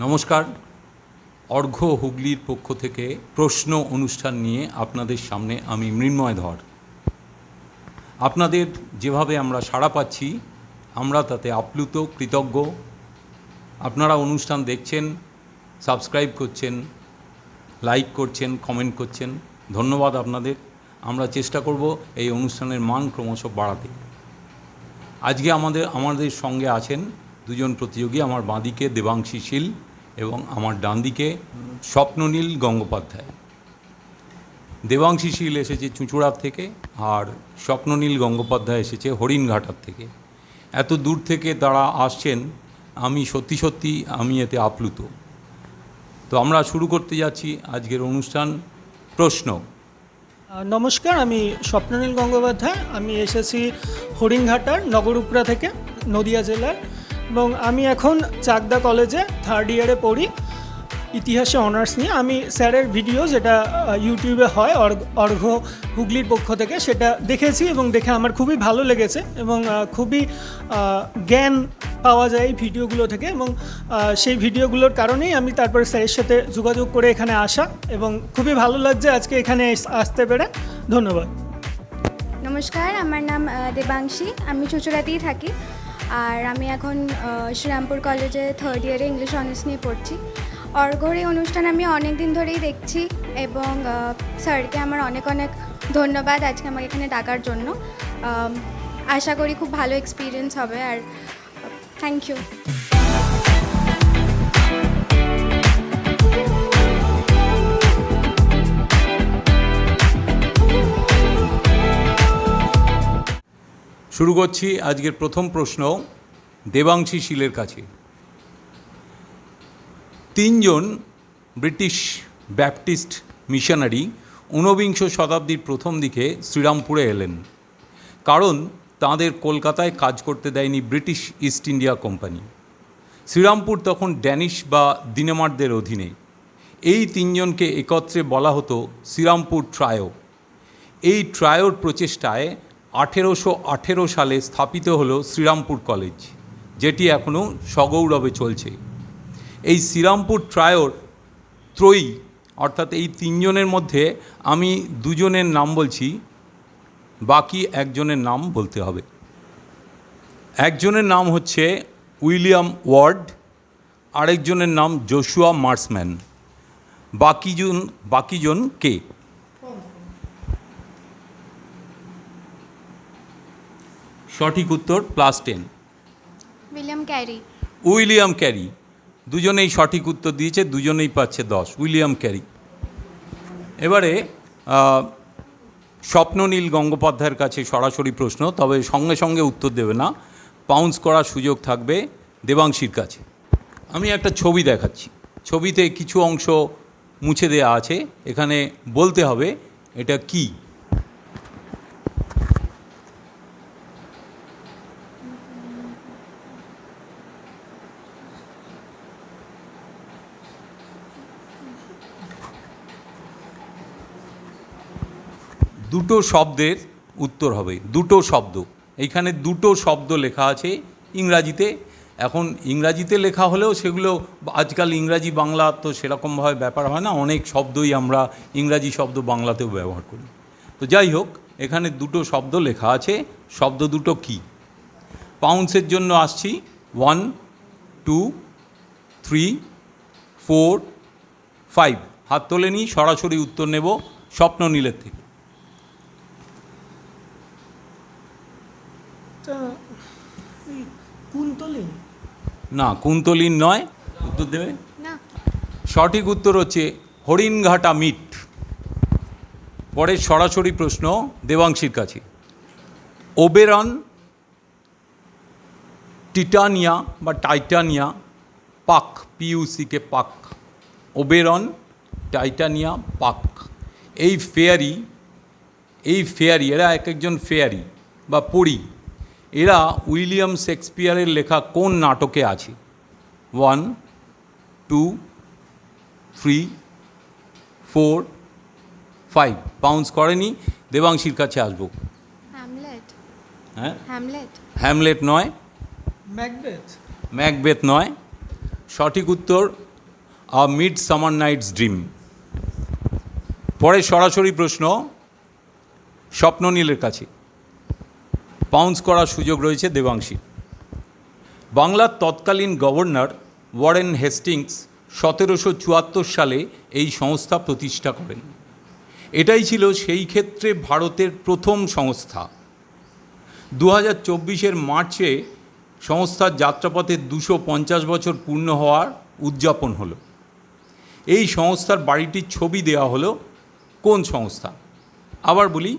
নমস্কার। অর্ঘ্য হুগলির পক্ষ থেকে প্রশ্ন অনুষ্ঠান নিয়ে আপনাদের সামনে আমি মৃন্ময় ধর। আপনাদের যেভাবে আমরা সাড়া পাচ্ছি আমরা তাতে আপ্লুত, কৃতজ্ঞ। আপনারা অনুষ্ঠান দেখছেন, সাবস্ক্রাইব করছেন, লাইক করছেন, কমেন্ট করছেন, ধন্যবাদ আপনাদের। আমরা চেষ্টা করব এই অনুষ্ঠানের মান ক্রমশ বাড়াতে। আজকে আমাদের সঙ্গে আছেন দুজন প্রতিযোগী। আমার বাঁদিকে দেবাংশী শীল এবং আমার ডান দিকে স্বপ্ননীল গঙ্গোপাধ্যায়। দেবাংশী শীল এসেছে চুঁচুড়ার থেকে আর স্বপ্ননীল গঙ্গোপাধ্যায় এসেছে হরিণঘাটার থেকে। এত দূর থেকে তারা আসছেন, আমি সত্যি এতে আপ্লুত। তো আমরা শুরু করতে যাচ্ছি আজকের অনুষ্ঠান। প্রশ্ন। নমস্কার, আমি স্বপ্ননীল গঙ্গোপাধ্যায়। আমি এসেছি হরিণঘাটার নগরুপড়া থেকে, নদিয়া জেলার, এবং আমি এখন চাকদা কলেজে 3rd ইয়ারে পড়ি, ইতিহাসে অনার্স নিয়ে। আমি স্যারের ভিডিও যেটা ইউটিউবে হয় অর্ঘ্য হুগলির পক্ষ থেকে, সেটা দেখেছি এবং দেখে আমার খুবই ভালো লেগেছে এবং খুবই জ্ঞান পাওয়া যায় এই ভিডিওগুলো থেকে। এবং সেই ভিডিওগুলোর কারণেই আমি তারপরে স্যারের সাথে যোগাযোগ করে এখানে আসা, এবং খুবই ভালো লাগছে আজকে এখানে আসতে পেরে। ধন্যবাদ। নমস্কার, আমার নাম দেবাংশী। আমি চুঁচুড়াতেই থাকি, আর আমি এখন শ্রীরামপুর কলেজে 3rd ইয়ারে ইংলিশ অনার্স নিয়ে পড়ছি। অর্ঘ্যর এই অনুষ্ঠান আমি অনেক দিন ধরেই দেখছি এবং স্যারকে আমার অনেক ধন্যবাদ আজকে আমাকে এখানে ডাকার জন্য। আশা করি খুব ভালো এক্সপিরিয়েন্স হবে, আর থ্যাংক ইউ। শুরু করছি আজকের প্রথম প্রশ্ন দেবাংশী শীলের কাছে। 3 জন ব্রিটিশ ব্যাপটিস্ট মিশনারি 19বিংশ শতাব্দীর প্রথম দিকে শ্রীরামপুরে এলেন, কারণ তাঁদের কলকাতায় কাজ করতে দেয়নি British East India Company. Serampore তখন ড্যানিশ বা দিনেমারদের অধীনে। এই 3 জনকে একত্রে বলা হতো শ্রীরামপুর ট্রায়ো। এই ট্রায়োর প্রচেষ্টায় 1818 সালে স্থাপিত হলো শ্রীরামপুর কলেজ, যেটি এখনও সগৌরবে চলছে। এই শ্রীরামপুর ট্রায়োর ত্রয়ী, অর্থাৎ এই 3 জনের মধ্যে আমি 2 জনের নাম বলছি, বাকি একজনের নাম বলতে হবে। একজনের নাম হচ্ছে উইলিয়াম ওয়ার্ড, আরেকজনের নাম জোশুয়া মার্সম্যান। বাকিজন কে? সঠিক উত্তর +10। William carry. দুজনেই সঠিক উত্তর দিয়েছে, দুজনেই পাচ্ছে 10। William carry. এবারে স্বপ্ননীল গঙ্গোপাধ্যায়ের কাছে সরাসরি প্রশ্ন, তবে সঙ্গে সঙ্গে উত্তর দেবে না, পাউন্স করার সুযোগ থাকবে দেবাংশীর কাছে। আমি একটা ছবি দেখাচ্ছি, ছবিতে কিছু অংশ মুছে দেওয়া আছে, এখানে বলতে হবে এটা কি। দুটো শব্দের উত্তর হবে, দুটো শব্দ। এইখানে দুটো শব্দ লেখা আছে ইংরাজিতে। এখন ইংরাজিতে লেখা হলেও সেগুলো আজকাল ইংরাজি বাংলা তো সেরকমভাবে ব্যাপার হয় না, অনেক শব্দই আমরা ইংরাজি শব্দ বাংলাতেও ব্যবহার করি। তো যাই হোক, এখানে দুটো শব্দ লেখা আছে, শব্দ দুটো কি? পাউন্সের জন্য আসছি। 1, 2, 3, 4, 5। হাত তোলে নিই, সরাসরি উত্তর নেব স্বপ্ননীলের থেকে। কুন্তলিন? না, কুন্তলিন নয়। উত্তর দেবে না। সঠিক উত্তর হচ্ছে হরিণঘাটা মিট। পরের সরাসরি প্রশ্ন দেবাংশীর কাছে। ওবেরন, টিটানিয়া বা টাইটানিয়া পাক, PUCK পাক, ওবেরন, টাইটানিয়া পাক, এই ফেয়ারি এরা এক একজন ফেয়ারি বা পরী। এরা উইলিয়াম শেক্সপিয়ারের লেখা কোন নাটকে আছে? 1, 2, 3, 4, 5। পাউন্স করেনি, দেবাংশীর কাছে আসবো। হ্যাঁ, হ্যামলেট নয়। ম্যাকবেথ? ম্যাকবেথ নয়। সঠিক উত্তর আ মিড সামার নাইটস ড্রিম। পরে সরাসরি প্রশ্ন স্বপ্ননীলের কাছে, পাউন্স করার সুযোগ রয়েছে দেবাংশী। বাংলার তৎকালীন গভর্নর ওয়ারেন হেস্টিংস 1774 সালে এই সংস্থা প্রতিষ্ঠা করেন। এটাই ছিল সেই ক্ষেত্রে ভারতের প্রথম সংস্থা। 2024 মার্চে সংস্থার যাত্রাপথে 250 বছর পূর্ণ হওয়ার উদযাপন হলো। এই সংস্থার বাড়িটির ছবি দেওয়া হলো কোন সংস্থা? আবার বলি,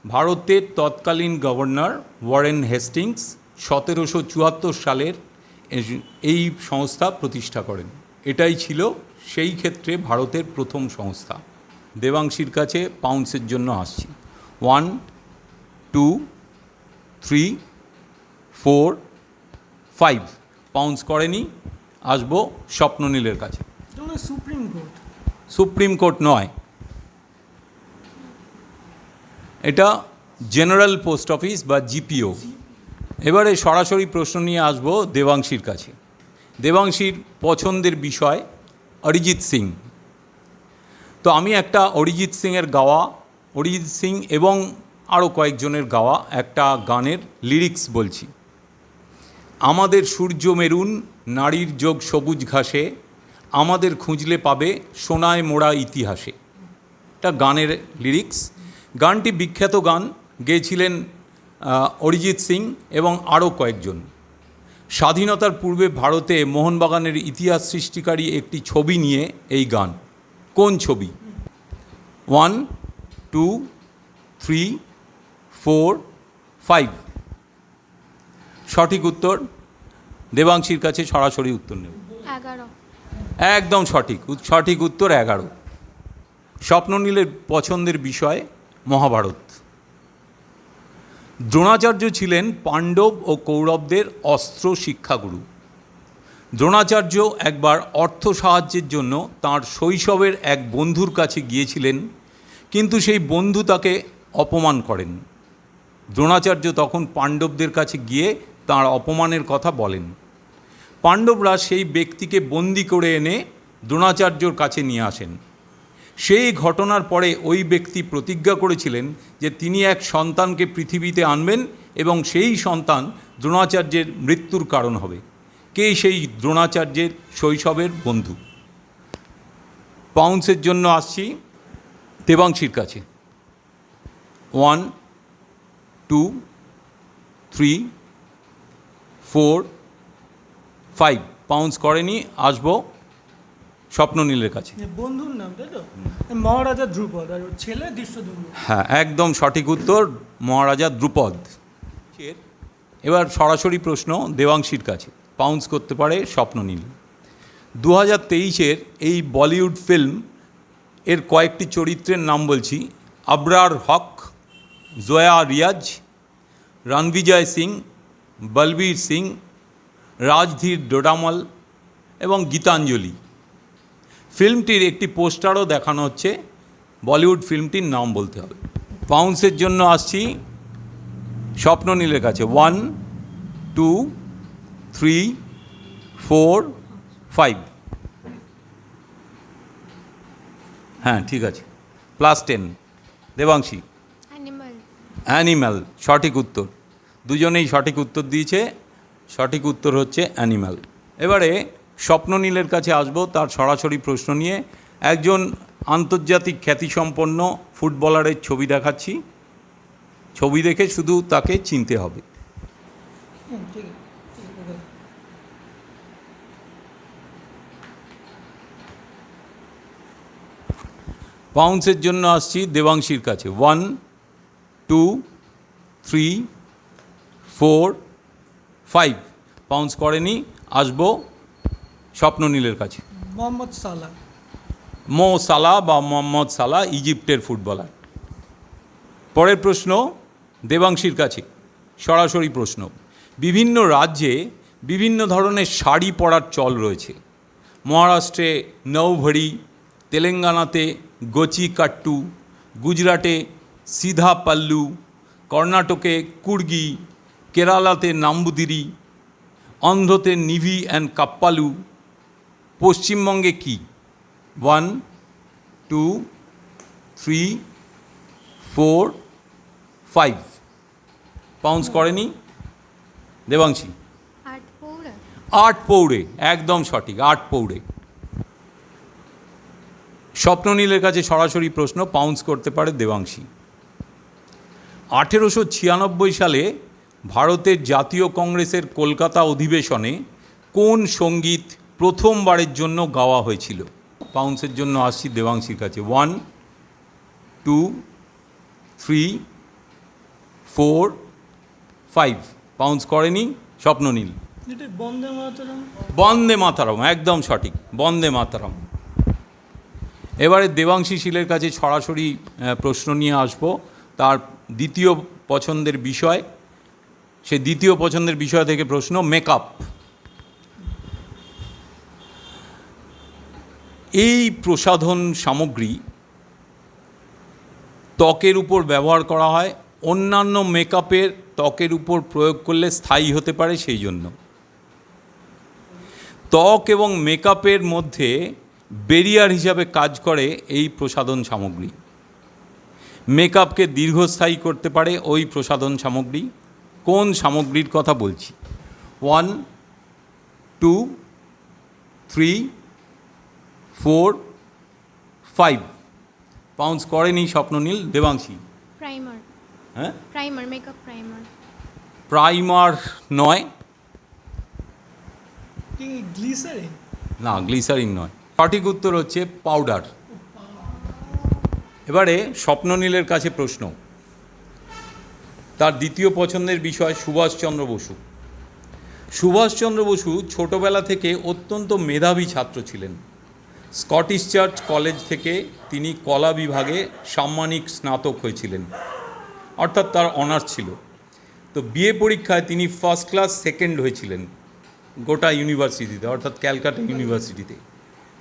ভারতের তৎকালীন গভর্নর ওয়ারেন হেস্টিংস 1774 সালের এই সংস্থা প্রতিষ্ঠা করেন। এটাই ছিল সেই ক্ষেত্রে ভারতের প্রথম সংস্থা। দেবাংশীর কাছে পাউন্সের জন্য আসছি। 1 2 3 4 5 পাউন্স করেনি। আসবো স্বপ্ননীলের কাছে। Supreme court. সুপ্রিম কোর্ট নয়, এটা জেনারেল পোস্ট অফিস বা জিপিও। এবারে সরাসরি প্রশ্ন নিয়ে আসবো দেবাংশীর কাছে। দেবাংশীর পছন্দের বিষয় অরিজিৎ সিং। তো আমি একটা অরিজিৎ সিংয়ের গাওয়া, অরিজিৎ সিং এবং আরও কয়েকজনের গাওয়া একটা গানের লিরিক্স বলছি। আমাদের সূর্য মেরুন, নারীর যোগ সবুজ ঘাসে, আমাদের খুঁজলে পাবে সোনায় মোড়া ইতিহাসে। এটা গানের লিরিক্স। গানটি বিখ্যাত গান, গেয়েছিলেন অরিজিৎ সিং এবং আরও কয়েকজন। স্বাধীনতার পূর্বে ভারতে মোহনবাগানের ইতিহাস সৃষ্টিকারী একটি ছবি নিয়ে এই গান। কোন ছবি? 1 2 3 4 5 সঠিক উত্তর। দেবাংশীর কাছে সরাসরি উত্তর নেব। 11। একদম সঠিক, সঠিক উত্তর 11। স্বপ্ননীলের পছন্দের বিষয় মহাভারত। দ্রোণাচার্য ছিলেন পাণ্ডব ও কৌরবদের অস্ত্র শিক্ষাগুরু। দ্রোণাচার্য একবার অর্থ সাহায্যের জন্য তাঁর শৈশবের এক বন্ধুর কাছে গিয়েছিলেন, কিন্তু সেই বন্ধু তাকে অপমান করেন। দ্রোণাচার্য তখন পাণ্ডবদের কাছে গিয়ে তাঁর অপমানের কথা বলেন। পাণ্ডবরা সেই ব্যক্তিকে বন্দি করে এনে দ্রোণাচার্যর কাছে নিয়ে আসেন। সেই ঘটনার পরে ওই ব্যক্তি প্রতিজ্ঞা করেছিলেন যে তিনি এক সন্তানকে পৃথিবীতে আনবেন এবং সেই সন্তান দ্রোণাচার্যের মৃত্যুর কারণ হবে। কে সেই দ্রোণাচার্যের শৈশবের বন্ধু? পাউন্সের জন্য আসছি দেবাংশীর কাছে। 1 2 3 4 5 পাউন্স করেনি। আসবো স্বপ্ননীলের কাছে। বন্ধুর নাম তাই তো? মহারাজা ধ্রুপদ, আর ওর ছেলে দৃশ্যদ্যুম্ন। হ্যাঁ, একদম সঠিক উত্তর, মহারাজা দ্রুপদ। এবার সরাসরি প্রশ্ন দেবাংশীর কাছে, পাউন্স করতে পারে স্বপ্ননীল। 2023 এই বলিউড ফিল্ম এর কয়েকটি চরিত্রের নাম বলছি। আবরার হক, জয়া রিয়াজ, রণবিজয় সিং, বলবীর সিং, রাজধীর ডোডামল এবং গীতাঞ্জলি। ফিল্মটির একটি পোস্টারও দেখানো হচ্ছে। বলিউড ফিল্মটির নাম বলতে হবে। পাউন্সের জন্য আসছি স্বপ্ননীলের কাছে। 1 2 3 4 5 হ্যাঁ, ঠিক আছে, +10। দেবাংশী? অ্যানিমাল। অ্যানিম্যাল সঠিক উত্তর। দুজনেই সঠিক উত্তর দিয়েছে। সঠিক উত্তর হচ্ছে অ্যানিম্যাল। এবারে স্বপ্ননীলের কাছে আসবো তার সরাসরি প্রশ্ন নিয়ে। একজন আন্তর্জাতিক খ্যাতিসম্পন্ন ফুটবলারের ছবি দেখাচ্ছি। ছবি দেখে শুধু তাকে চিনতে হবে। পাউন্সের জন্য আসছি দেবাংশীর কাছে। 1 2 3 4 5 পাউন্স করেনি। আসবো স্বপ্ননীলের কাছে। মোহাম্মদ সালাহ। মো সালাহ বা মোহাম্মদ সালাহ, ইজিপ্টের ফুটবলার। পরের প্রশ্ন দেবাংশীর কাছে, সরাসরি প্রশ্ন। বিভিন্ন রাজ্যে বিভিন্ন ধরনের শাড়ি পরার চল রয়েছে। মহারাষ্ট্রে নৌভরি, তেলেঙ্গানাতে গোচি কাট্টু, গুজরাটে সিধা পাল্লু, কর্ণাটকে কুর্গি, কেরালাতে নাম্বুদিরি, অন্ধ্রতে নিভি অ্যান্ড কাপ্পালু, পশ্চিমবঙ্গে কি? 1 2 3 4 5 পাউন্স করেনি দেবাংশী? আটপৌরা। আটপৌরে, একদম সঠিক, আটপৌরে। স্বপ্ননীলের কাছে সরাসরি প্রশ্ন, পাউন্স করতে পারে দেবাংশী। 1896 সালে ভারতের জাতীয় কংগ্রেসের কলকাতা অধিবেশনে কোন সঙ্গীত প্রথমবারের জন্য গাওয়া হয়েছিল? পাউন্সের জন্য আসছি দেবাংশীর কাছে। 1 2 3 4 5 পাউন্স করেনি স্বপ্ননীল? যেটা বন্দে মাতরম। বন্দে মাতরম, একদম সঠিক, বন্দে মাতরম। এবারে দেবাংশী শীলের কাছে সরাসরি প্রশ্ন নিয়ে আসব, তার দ্বিতীয় পছন্দের বিষয়। সে দ্বিতীয় পছন্দের বিষয় থেকে প্রশ্ন, মেকআপ। এই প্রসাধন সামগ্রী ত্বকের উপর ব্যবহার করা হয়, অন্যান্য মেকআপের ত্বকের উপর প্রয়োগ করলে স্থায়ী হতে পারে, সেই জন্য। ত্বক এবং মেকআপের মধ্যে ব্যারিয়ার হিসাবে কাজ করে এই প্রসাধন সামগ্রী। মেকআপকে দীর্ঘস্থায়ী করতে পারে ওই প্রসাধন সামগ্রী। কোন সামগ্রীর কথা বলছি? 1 2 3 4 5 পাউন্স করেনি স্বপ্ননীল? দেবাংশী? প্রাইমার। হ্যাঁ, প্রাইমার, মেকআপ প্রাইমার। প্রাইমার নয়। কি গ্লিসারিন? না, গ্লিসারিন নয়। সঠিক উত্তর হচ্ছে পাউডার। এবারে স্বপ্ননীলের কাছে প্রশ্ন, তার দ্বিতীয় পছন্দের বিষয় সুভাষচন্দ্র বসু। সুভাষচন্দ্র বসু ছোটবেলা থেকে অত্যন্ত মেধাবী ছাত্র ছিলেন। স্কটিশ চার্চ কলেজ থেকে তিনি কলা বিভাগে সাম্মানিক স্নাতক হয়েছিলেন, অর্থাৎ তার অনার্স ছিল। তো বিএ পরীক্ষায় তিনি ফার্স্ট ক্লাস সেকেন্ড হয়েছিলেন গোটা ইউনিভার্সিটিতে, অর্থাৎ ক্যালকাটা ইউনিভার্সিটিতে।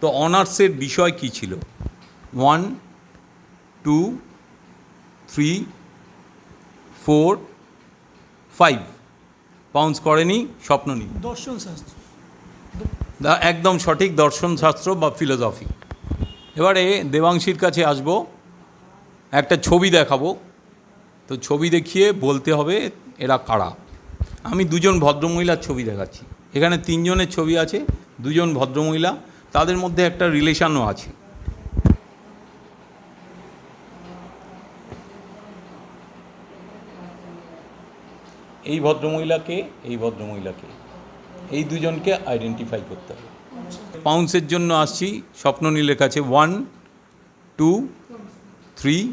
তো অনার্সের বিষয় কি ছিল? 1 2 3 4 5 পাউন্স করেনি স্বপ্ননীল? দর্শন শাস্ত্র। একদম সঠিক, দর্শনশাস্ত্র বা ফিলোসফি। এবারে দেবাংশীর কাছে আসব, একটা ছবি দেখাবো। তো ছবি দেখিয়ে বলতে হবে এরা কারা। আমি দুজন ভদ্রমহিলার ছবি দেখাচ্ছি। এখানে তিনজনের ছবি আছে, দুজন ভদ্রমহিলা, তাদের মধ্যে একটা রিলেশনও আছে। এই ভদ্রমহিলাকে, এই ভদ্রমহিলাকে, এই দুজনকে আইডেন্টিফাই করতে হবে। পাউন্সের জন্য আসছি স্বপ্ননীলের কাছে। 1 2 3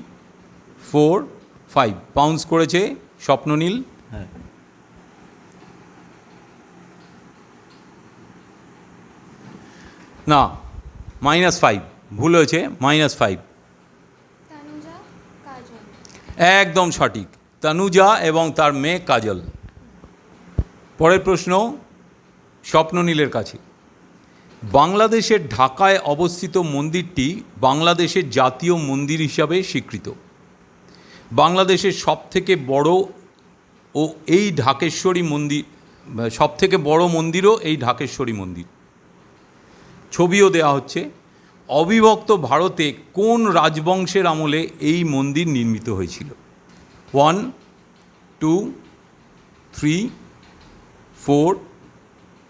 4 5 পাউন্স করেছে স্বপ্ননীল। হ্যাঁ, না, -5, ভুল হয়েছে, -5। তানুজা, কাজল। একদম সঠিক, তানুজা এবং তার মেয়ে কাজল। পরের প্রশ্ন স্বপ্ননীলের কাছে। বাংলাদেশের ঢাকায় অবস্থিত মন্দিরটি বাংলাদেশের জাতীয় মন্দির হিসাবে স্বীকৃত। বাংলাদেশের সবথেকে বড় ও এই ঢাকেশ্বরী মন্দির, সবথেকে বড় মন্দিরও এই ঢাকেশ্বরী মন্দির। ছবিও দেওয়া হচ্ছে। অবিভক্ত ভারতে কোন রাজবংশের আমলে এই মন্দির নির্মিত হয়েছিল? 1 2 3 4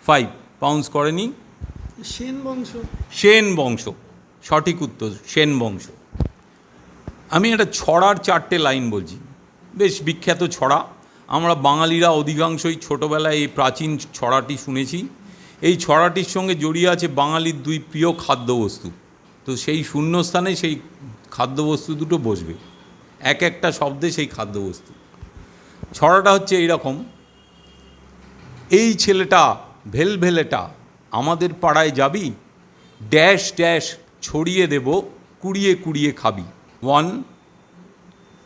5 পাউন্স করেনি? সেন বংশ। সেন বংশ, সঠিক উত্তর, সেন বংশ। আমি একটা ছড়ার 4টে লাইন বলছি, বেশ বিখ্যাত ছড়া। আমরা বাঙালিরা অধিকাংশই ছোটোবেলায় এই প্রাচীন ছড়াটি শুনেছি। এই ছড়াটির সঙ্গে জড়িয়ে আছে বাঙালির দুই প্রিয় খাদ্যবস্তু। তো সেই শূন্যস্থানে সেই খাদ্যবস্তু দুটো বসবে, এক একটা শব্দে সেই খাদ্যবস্তু। ছড়াটা হচ্ছে এইরকম: এই ছেলেটা ভেলভেলেটা আমাদের পাড়ায় যাবি, ড্যাশ ড্যাশ ছড়িয়ে দেব, কুড়িয়ে কুড়িয়ে খাবি। 1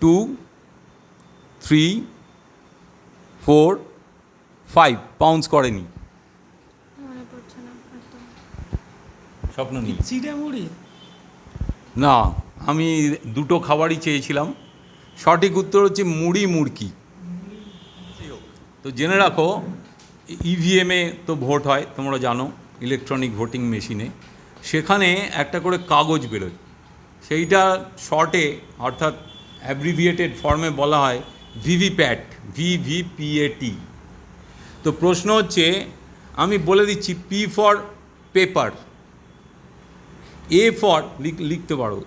2 3 4 5 পাউন্স করেনি? মনে পড়ছে না একদম। স্বপ্ন নেই? চিড়েমুড়ি? না, আমি দুটো খাবারই চেয়েছিলাম। সঠিক উত্তর হচ্ছে মুড়ি মুড়কি। তো জেনে রাখো, ইভিএমে তো ভোট হয়, তোমরা জানো। ইলেকট্রনিক ভোটিং মেশিনে, সেখানে একটা করে কাগজ বেরোয়, সেইটা শর্টে অর্থাৎ অ্যাব্রিভিয়েটেড ফর্মে বলা হয় ভিভিপ্যাট, VVPAT। তো প্রশ্ন হচ্ছে, আমি বলে দিচ্ছি, P for paper, A for লিখতে পারো,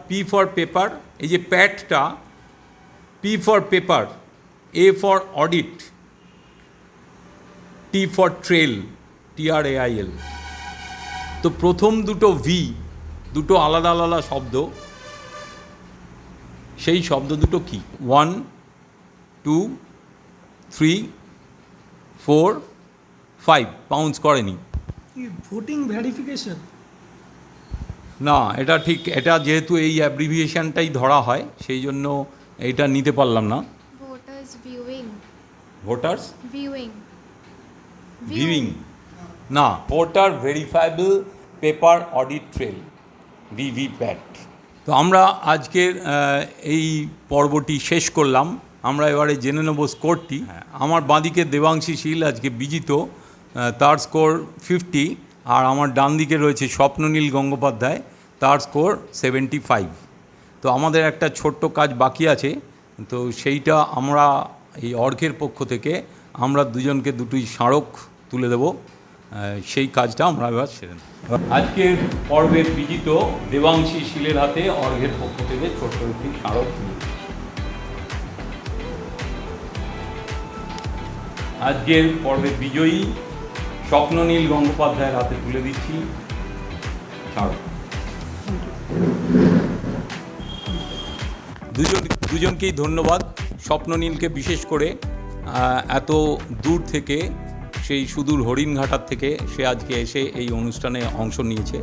পি ফর পেপার, এই যে প্যাটটা, P for paper, A for audit, T for trail, TRAIL। তো প্রথম দুটো ভি, দুটো আলাদা আলাদা শব্দ, সেই শব্দ দুটো কি? 1 2 3 4 5 পাউন্স করেনি। Voting verification? না, এটা ঠিক, এটা যেহেতু এই অ্যাব্রিভিয়েশনটাই ধরা হয় সেই জন্য এইটা নিতে পারলাম না। Voters viewing. Voters viewing. Viewing না, voter verifiable paper audit trail, VVPAT। তো আমরা আজকের এই পর্বটি শেষ করলাম। আমরা এবারে জেনে নেব স্কোরটি। আমার বাঁদিকে দেবাংশী শীল আজকে বিজিত, তার স্কোর 50, আর আমার ডান দিকে রয়েছে স্বপ্ননীল গঙ্গোপাধ্যায়, তার স্কোর 75। তো আমাদের একটা ছোট্ট কাজ বাকি আছে, তো সেইটা আমরা এই অর্ঘের পক্ষ থেকে আমরা দুজনকে দুটোই স্মারক তুলে দেব, সেই কাজটা আমরা এবার সেরে নেব। আজকের পর্বের বিজিত দেবাংশী শীলের হাতে অর্ঘের পক্ষ থেকে ছোট্ট একটি স্মারক তুলে। আজকের পর্বের বিজয়ী স্বপ্ননীল গঙ্গোপাধ্যায়ের হাতে তুলে দিচ্ছি স্মারক। দুজনকেই ধন্যবাদ। স্বপ্ননীলকে বিশেষ করে, এত দূর থেকে, সেই সুদূর হরিণঘাটার থেকে সে আজকে এসে এই অনুষ্ঠানে অংশ নিয়েছে।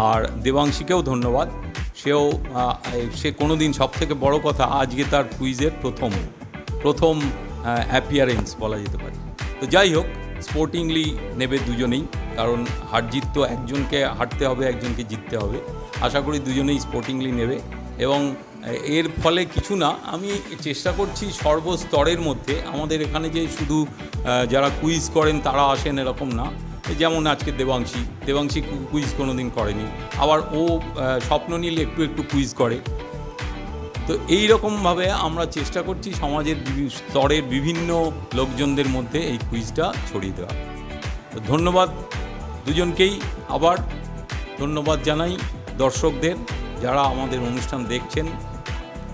আর দেবাংশীকেও ধন্যবাদ, সে কোনো দিন, সব থেকে বড় কথা, আজকে তার কুইজের প্রথম অ্যাপিয়ারেন্স বলা যেতে পারে। তো যাই হোক, স্পোর্টিংলি নেবে দুজনেই, কারণ হার জিত তো একজনকে হারতে হবে, একজনকে জিততে হবে। আশা করি দুজনেই স্পোর্টিংলি নেবে, এবং এর ফলে কিছু না, আমি চেষ্টা করছি সর্বস্তরের মধ্যে, আমাদের এখানে যে শুধু যারা কুইজ করেন তারা আসেন এরকম না, যেমন আজকে দেবাংশী কুইজ কোনো দিন করেনি, আবার ও স্বপ্ননীল একটু কুইজ করে। তো এই রকমভাবে আমরা চেষ্টা করছি সমাজের স্তরের বিভিন্ন লোকজনদের মধ্যে এই কুইজটা ছড়িয়ে দেওয়া। তো ধন্যবাদ দুজনকেই। আবার ধন্যবাদ জানাই দর্শকদের যারা আমাদের অনুষ্ঠান দেখছেন,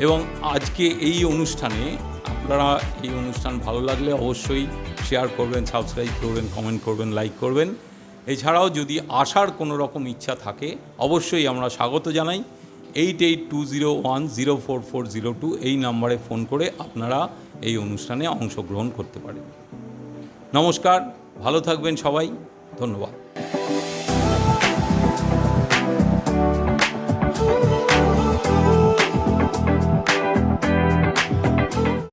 এবং আজকে এই অনুষ্ঠানে আপনারা এই অনুষ্ঠান ভালো লাগলে অবশ্যই শেয়ার করবেন, সাবস্ক্রাইব করবেন, কমেন্ট করবেন, লাইক করবেন। এছাড়াও যদি আসার কোনো রকম ইচ্ছা থাকে অবশ্যই আমরা স্বাগত জানাই। 8820104402 এই নাম্বারে ফোন করে আপনারা এই অনুষ্ঠানে অংশগ্রহণ করতে পারেন। নমস্কার, ভালো থাকবেন সবাই, ধন্যবাদ।